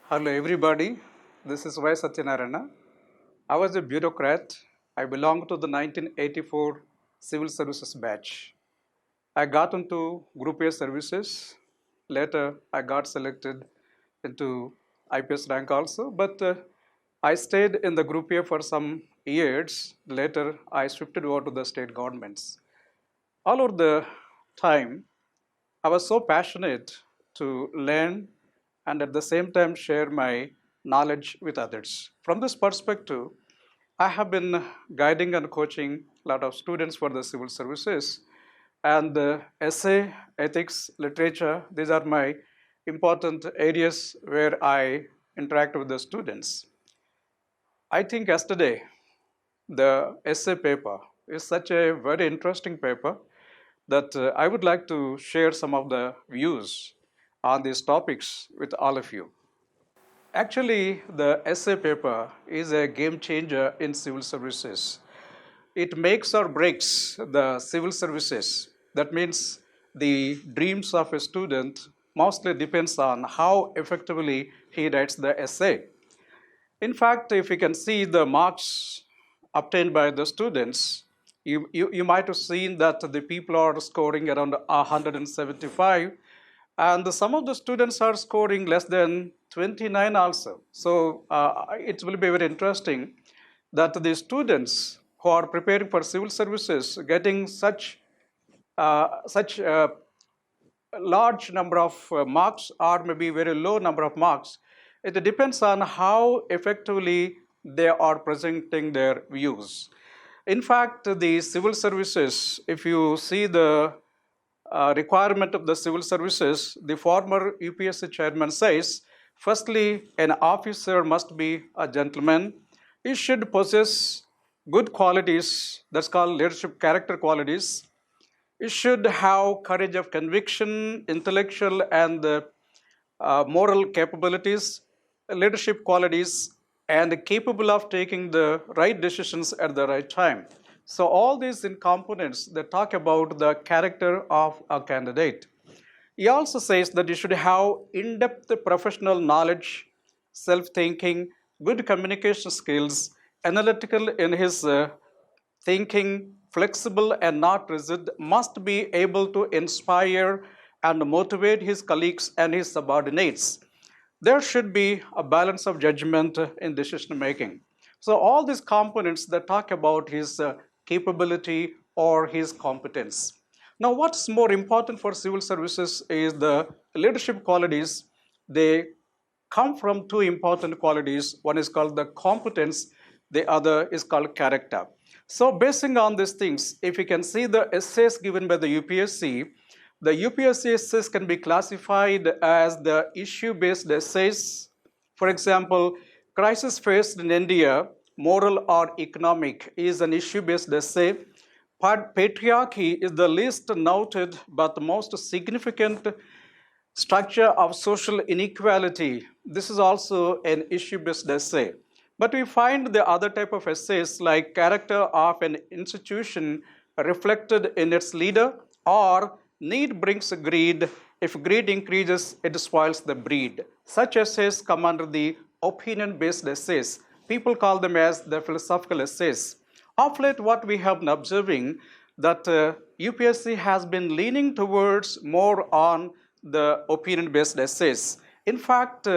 Hello everybody, this is Y. Satyanarayna. I was a bureaucrat. I belonged to the 1984 Civil Services batch. I got into Group A services. Later, I got selected into IPS rank also, but I stayed in the Group A for some years. Later, I shifted over to the state governments. All over the time, I was so passionate to learn and at the same time share my knowledge with others. From this perspective, I have been guiding and coaching a lot of students for the civil services and essay, ethics, literature, these are my important areas where I interact with the students. I think yesterday the essay paper is such a very interesting paper that I would like to share some of the views on these topics with all of you. Actually, the essay paper is a game changer in civil services. It makes or breaks the civil services. That means the dreams of a student mostly depends on how effectively he writes the essay. In fact, if you can see the marks obtained by the students, you might have seen that the people are scoring around 175, and some of the students are scoring less than 29 also. So it will be very interesting that the students who are preparing for civil services getting such large number of marks or maybe very low number of marks, it depends on how effectively they are presenting their views. In fact, the civil services, if you see the requirement of the civil services, the former UPSC chairman says, firstly, an officer must be a gentleman. He should possess good qualities, that's called leadership character qualities. It should have courage of conviction, intellectual and moral capabilities, leadership qualities, and capable of taking the right decisions at the right time. So all these in components that talk about the character of a candidate. He also says that you should have in-depth professional knowledge, self-thinking, good communication skills, analytical in his thinking, flexible and not rigid, must be able to inspire and motivate his colleagues and his subordinates. There should be a balance of judgment in decision making. So, all these components that talk about his capability or his competence. Now, what's more important for civil services is the leadership qualities. They come from two important qualities. One is called the competence, the other is called character. So, basing on these things, if you can see the essays given by the UPSC, the UPSC essays can be classified as the issue-based essays. For example, crisis faced in India, moral or economic, is an issue-based essay. Patriarchy is the least noted but the most significant structure of social inequality. This is also an issue-based essay. But we find the other type of essays like character of an institution reflected in its leader or need brings greed. If greed increases, it spoils the breed. Such essays come under the opinion-based essays. People call them as the philosophical essays. Of late, what we have been observing that UPSC has been leaning towards more on the opinion-based essays. In fact,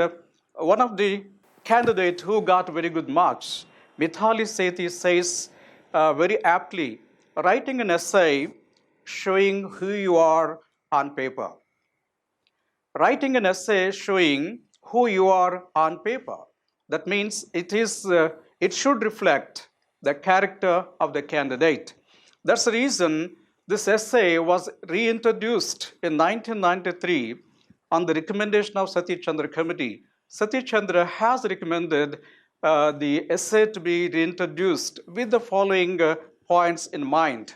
one of the candidate who got very good marks, Mithali Sethi says very aptly, writing an essay showing who you are on paper. Writing an essay showing who you are on paper. That means it should reflect the character of the candidate. That's the reason this essay was reintroduced in 1993 on the recommendation of Satish Chandra Committee. Satish Chandra has recommended the essay to be reintroduced with the following points in mind.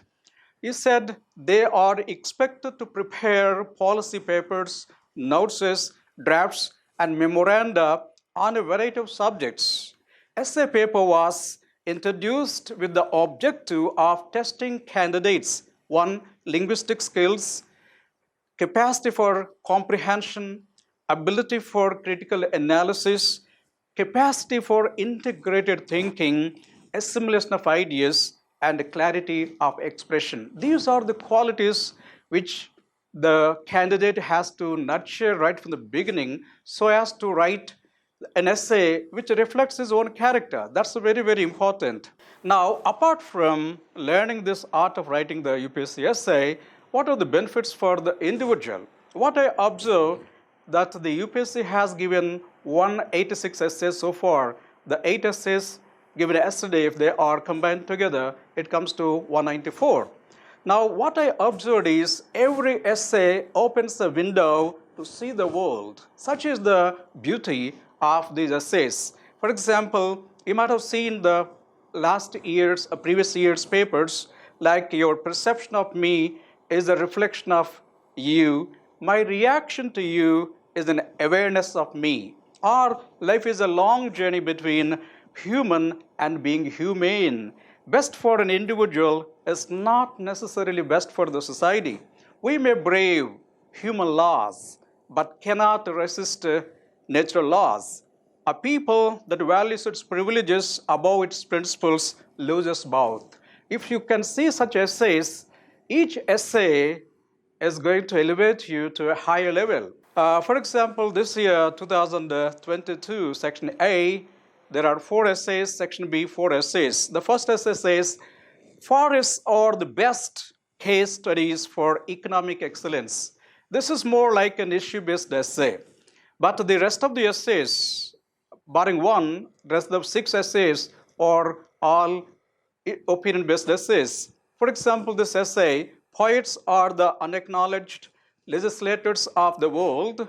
He said they are expected to prepare policy papers, notes, drafts, and memoranda on a variety of subjects. Essay paper was introduced with the objective of testing candidates, one, linguistic skills, capacity for comprehension, ability for critical analysis, capacity for integrated thinking, assimilation of ideas, and clarity of expression. These are the qualities which the candidate has to nurture right from the beginning so as to write an essay which reflects his own character. That's very, very important. Now, apart from learning this art of writing the UPSC essay, what are the benefits for the individual? What I observe that the UPSC has given 186 essays so far. The 8 essays given yesterday, if they are combined together, it comes to 194. Now, what I observed is every essay opens a window to see the world. Such is the beauty of these essays. For example, you might have seen the previous year's papers, like your perception of me is a reflection of you. My reaction to you is an awareness of me. Or life is a long journey between human and being humane. Best for an individual is not necessarily best for the society. We may brave human laws, but cannot resist natural laws. A people that values its privileges above its principles loses both. If you can see such essays, each essay is going to elevate you to a higher level. For example, this year, 2022, Section A, there are 4 essays, Section B, 4 essays. The first essay says, forests are the best case studies for economic excellence. This is more like an issue-based essay. But the rest of the essays, barring one, the rest of 6 essays are all opinion-based essays. For example, this essay, poets are the unacknowledged legislators of the world.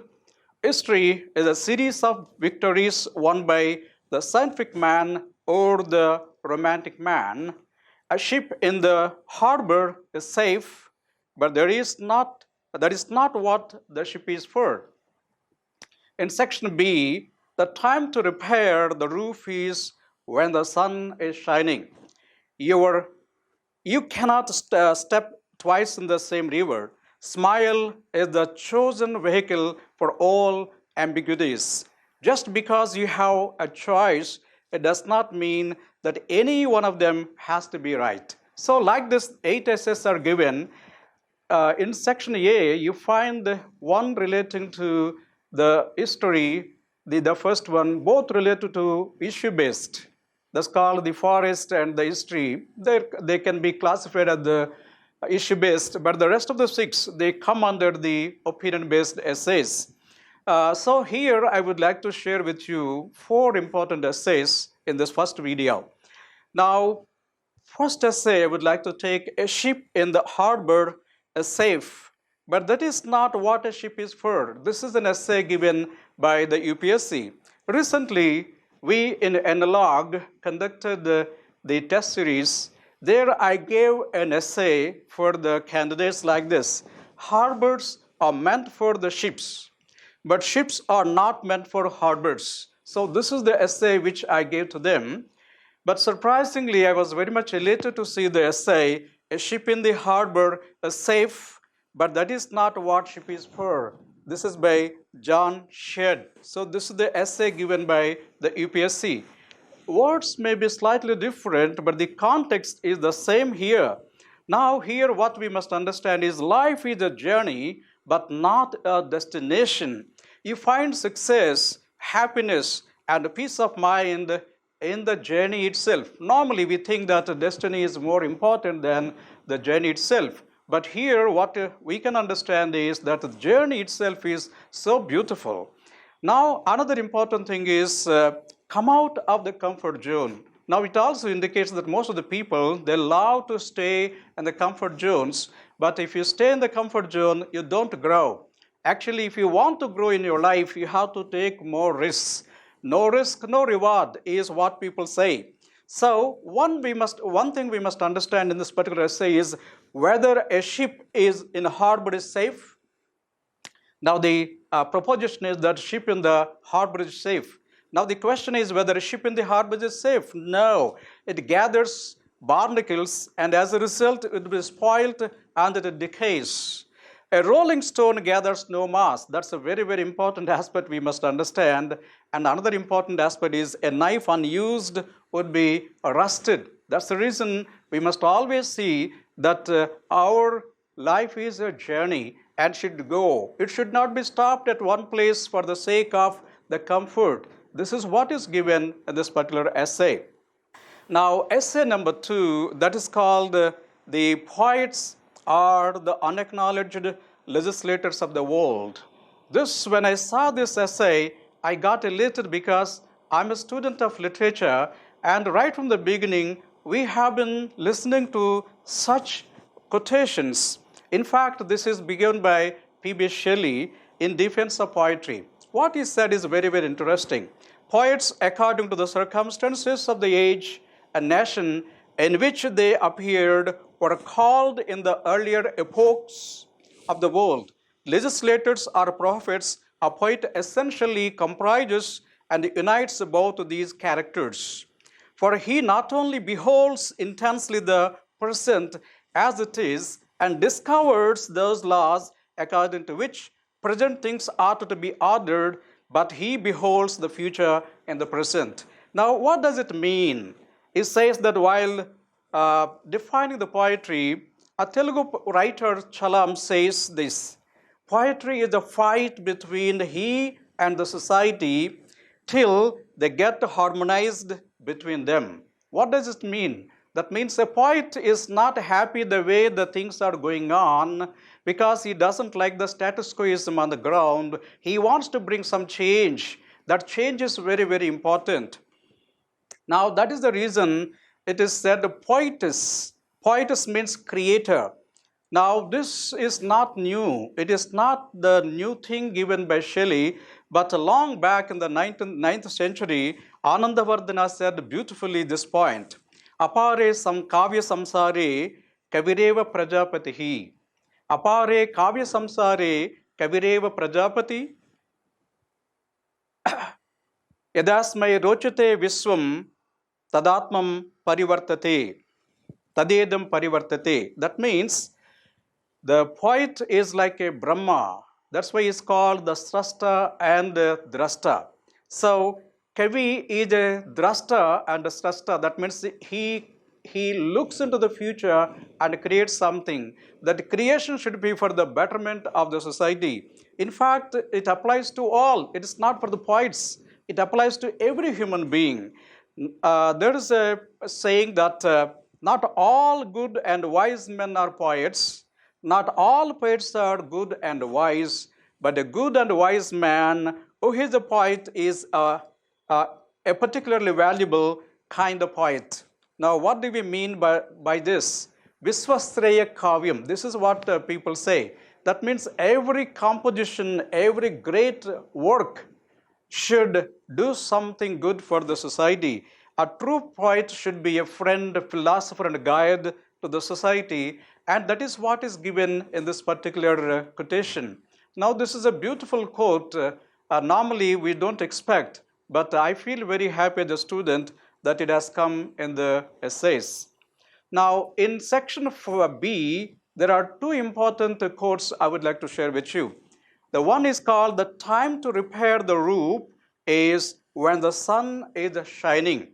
History is a series of victories won by the scientific man or the romantic man. A ship in the harbor is safe, but that is not what the ship is for. In Section B, the time to repair the roof is when the sun is shining. You cannot step twice in the same river. Smile is the chosen vehicle for all ambiguities. Just because you have a choice, it does not mean that any one of them has to be right. So like this, 8 essays are given. In Section A, you find one relating to the history, the first one, both related to issue-based. That's called the forest and the history. They can be classified as the issue-based, but the rest of the 6, they come under the opinion-based essays. So here I would like to share with you 4 important essays in this first video. Now, first essay I would like to take, a ship in the harbor is safe, but that is not what a ship is for. This is an essay given by the UPSC. Recently, we in Analog conducted the test series. There I gave an essay for the candidates like this. Harbors are meant for the ships, but ships are not meant for harbors. So this is the essay which I gave to them. But surprisingly, I was very much elated to see the essay, a ship in the harbor is safe, but that is not what ship is for. This is by John Shedd. So this is the essay given by the UPSC. Words may be slightly different, but the context is the same here. Now here what we must understand is life is a journey, but not a destination. You find success, happiness, and peace of mind in the journey itself. Normally we think that the destiny is more important than the journey itself. But here what we can understand is that the journey itself is so beautiful. Now another important thing is come out of the comfort zone. Now it also indicates that most of the people, they love to stay in the comfort zones, but if you stay in the comfort zone, you don't grow. Actually, if you want to grow in your life, you have to take more risks. No risk, no reward is what people say. So one thing we must understand in this particular essay is whether a ship is in a harbor is safe. Now the proposition is that ship in the harbor is safe. Now the question is whether a ship in the harbor is safe. No, it gathers barnacles and as a result it will be spoiled and it decays. A rolling stone gathers no mass. That's a very, very important aspect we must understand. And another important aspect is a knife unused would be rusted. That's the reason we must always see that our life is a journey and should go. It should not be stopped at one place for the sake of the comfort. This is what is given in this particular essay. Now, essay number 2, that is called The Poets Are the Unacknowledged Legislators of the World. This, when I saw this essay, I got elated because I'm a student of literature, and right from the beginning, we have been listening to such quotations. In fact, this is begun by P.B. Shelley in Defense of Poetry. What he said is very, very interesting. Poets, according to the circumstances of the age and nation in which they appeared, were called in the earlier epochs of the world. Legislators or prophets. A poet essentially comprises and unites both these characters. For he not only beholds intensely the present as it is and discovers those laws according to which present things ought to be ordered, but he beholds the future in the present. Now, what does it mean? It says that while defining the poetry, a Telugu writer Chalam says this: poetry is a fight between he and the society till they get harmonized between them. What does it mean? That means a poet is not happy the way the things are going on because he doesn't like the status quoism on the ground. He wants to bring some change. That change is very, very important. Now, that is the reason it is said poetess. Poetess means creator. Now, this is not new. It is not the new thing given by Shelley, but long back in the 9th century, Anandavardhana said beautifully this point: Apare sam kavya samsare kavireva prajapatihi. Apare kavya samsare kavireva prajapati. Yadasmai rochate viswam tadatmam parivartate. Tadedam parivartate. That means the poet is like a Brahma. That's why he's called the Srashta and Drashta. So, Kavi is a Drashta and a Srashta. That means he looks into the future and creates something. That creation should be for the betterment of the society. In fact, it applies to all. It is not for the poets. It applies to every human being. There is a saying that not all good and wise men are poets. Not all poets are good and wise, but a good and wise man who is a poet is a particularly valuable kind of poet. Now, what do we mean by this? Visvasreya Kavyam. This is what people say. That means every composition, every great work should do something good for the society. A true poet should be a friend, a philosopher, and a guide to the society, and that is what is given in this particular quotation. Now, this is a beautiful quote. Normally, we don't expect, but I feel very happy as a student that it has come in the essays. Now, in section B, there are two important quotes I would like to share with you. The one is called "The time to repair the roof is when the sun is shining."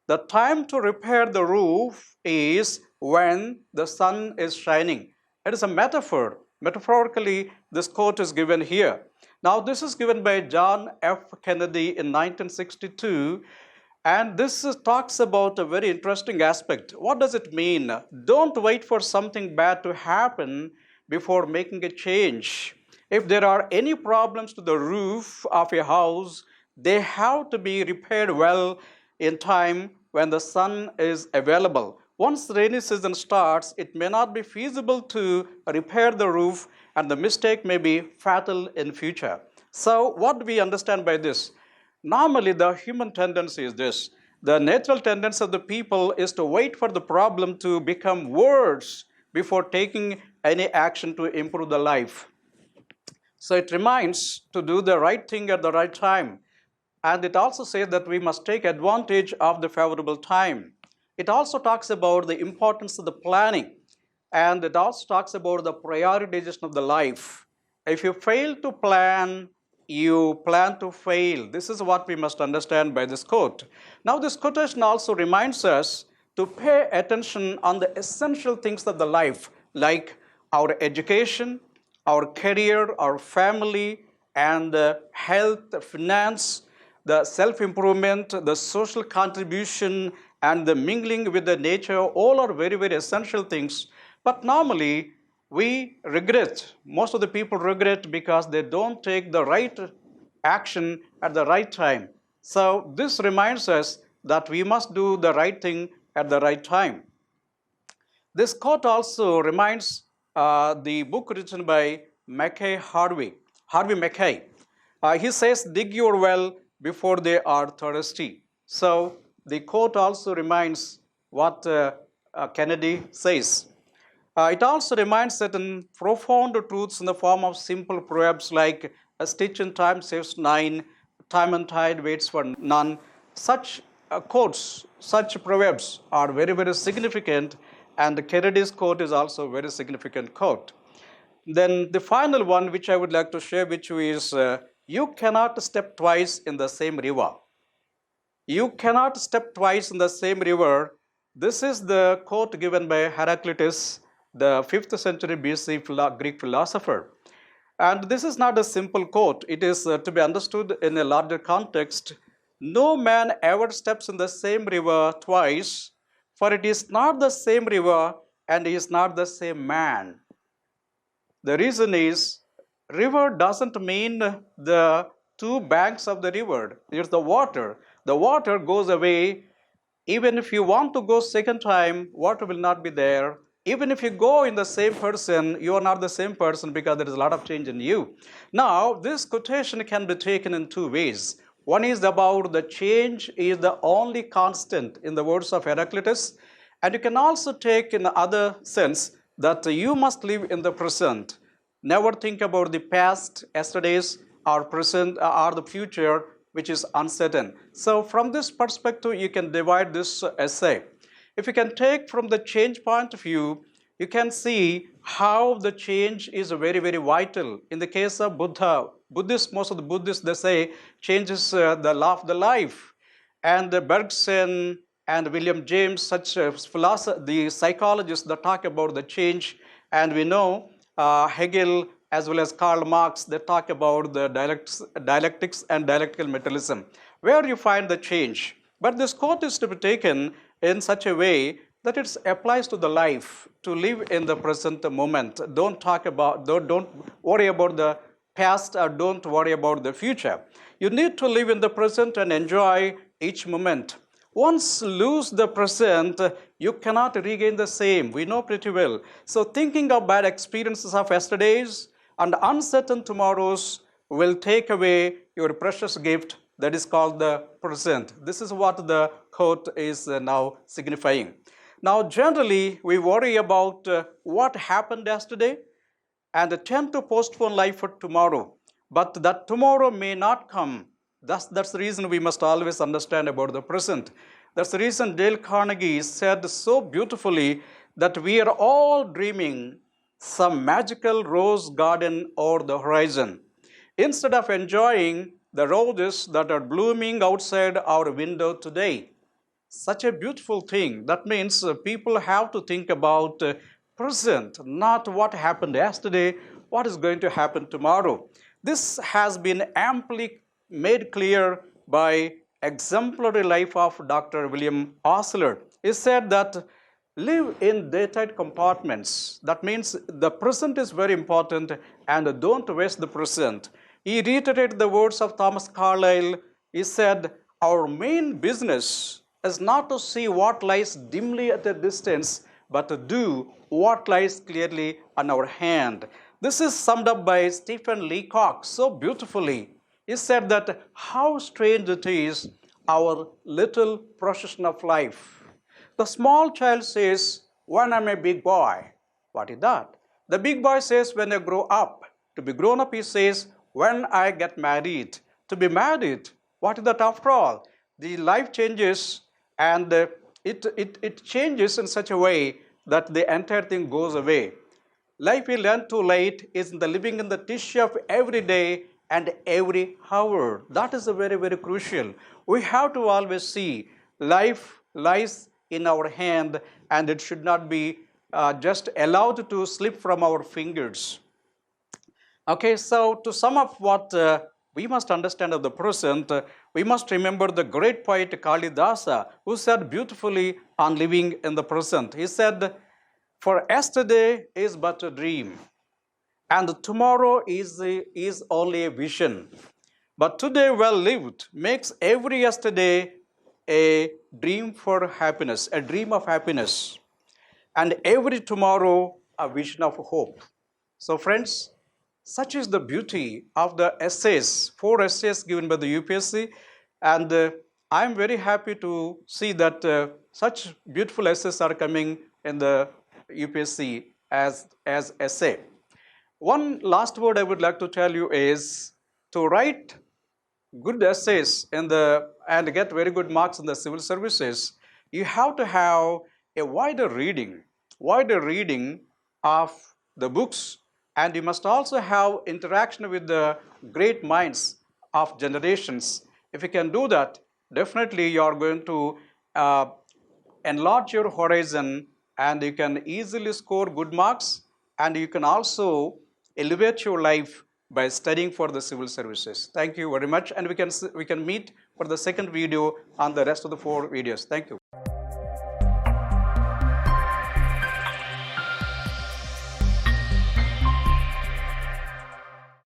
The time to repair the roof is when the sun is shining. It is a metaphor. Metaphorically, this quote is given here. Now, this is given by John F. Kennedy in 1962, and this talks about a very interesting aspect. What does it mean? Don't wait for something bad to happen before making a change. If there are any problems to the roof of a house, they have to be repaired well in time when the sun is available. Once the rainy season starts, it may not be feasible to repair the roof, and the mistake may be fatal in future. So, what do we understand by this? Normally, the human tendency is this. The natural tendency of the people is to wait for the problem to become worse before taking any action to improve the life. So, it reminds to do the right thing at the right time. And it also says that we must take advantage of the favorable time. It also talks about the importance of the planning. And it also talks about the prioritization of the life. If you fail to plan, you plan to fail. This is what we must understand by this quote. Now, this quotation also reminds us to pay attention on the essential things of the life, like our education, our career, our family, and health, finance, the self-improvement, the social contribution, and the mingling with the nature, all are very, very essential things. But normally, we regret, most of the people regret because they don't take the right action at the right time. So this reminds us that we must do the right thing at the right time. This quote also reminds the book written by Harvey Mackay. He says, dig your well before they are thirsty. So the quote also reminds what Kennedy says. It also reminds certain profound truths in the form of simple proverbs like a stitch in time saves nine, time and tide waits for none. Such quotes, such proverbs are very, very significant, and Kennedy's quote is also a very significant quote. Then the final one, which I would like to share with you, is you cannot step twice in the same river. You cannot step twice in the same river. This is the quote given by Heraclitus, the 5th century BC Greek philosopher. And this is not a simple quote. It is to be understood in a larger context. No man ever steps in the same river twice, for it is not the same river and he is not the same man. The reason is, river doesn't mean the two banks of the river. It's the water. The water goes away. Even if you want to go second time, water will not be there. Even if you go in the same person, you are not the same person because there is a lot of change in you. Now, this quotation can be taken in two ways. One is about the change is the only constant in the words of Heraclitus. And you can also take in the other sense that you must live in the present. Never think about the past, yesterdays, or present, or the future, which is uncertain. So from this perspective, you can divide this essay. If you can take from the change point of view, you can see how the change is very, very vital. In the case of Buddha, most of the Buddhists, they say change is the law of the life. And Bergson and William James, such philosophers, the psychologists that talk about the change, and we know Hegel as well as Karl Marx, they talk about the dialectics and dialectical materialism, where you find the change. But this quote is to be taken in such a way that it applies to the life, to live in the present moment. Don't worry about the past or don't worry about the future. You need to live in the present and enjoy each moment. Once lose the present, you cannot regain the same. We know pretty well. So thinking of bad experiences of yesterdays and uncertain tomorrows will take away your precious gift that is called the present. This is what the quote is now signifying. Now, generally, we worry about what happened yesterday and tend to postpone life for tomorrow. But that tomorrow may not come. That's the reason we must always understand about the present. That's the reason Dale Carnegie said so beautifully that we are all dreaming some magical rose garden over the horizon. Instead of enjoying the roses that are blooming outside our window today. Such a beautiful thing. That means people have to think about present, not what happened yesterday, what is going to happen tomorrow. This has been amply made clear by exemplary life of Dr. William Osler. He said that live in daytime compartments. That means the present is very important and don't waste the present. He reiterated the words of Thomas Carlyle. He said, our main business is not to see what lies dimly at a distance, but to do what lies clearly on our hand. This is summed up by Stephen Leacock so beautifully. He said that how strange it is, our little procession of life. The small child says, when I'm a big boy. What is that? The big boy says, when I grow up. To be grown up, he says, when I get married. To be married. What is that after all? The life changes and it changes in such a way that the entire thing goes away. Life we learn too late is in the living in the tissue of every day and every hour. That is a very, very crucial. We have to always see life lies in our hand and it should not be just allowed to slip from our fingers. Okay, so to sum up what we must understand of the present, we must remember the great poet Kalidasa, who said beautifully on living in the present. He said, "For yesterday is but a dream, and tomorrow is only a vision. But today well lived makes every yesterday a dream for happiness, a dream of happiness, and every tomorrow a vision of hope." So, friends, such is the beauty of the essays, 4 essays given by the UPSC, and I am very happy to see that such beautiful essays are coming in the UPSC as essay. One last word I would like to tell you is to write good essays in the and get very good marks in the civil services, you have to have a wider reading of the books, and you must also have interaction with the great minds of generations. If you can do that, definitely you are going to uh, enlarge your horizon and you can easily score good marks, and you can also elevate your life by studying for the civil services. Thank you very much, and we can meet for the second video on the rest of the 4 videos. Thank you.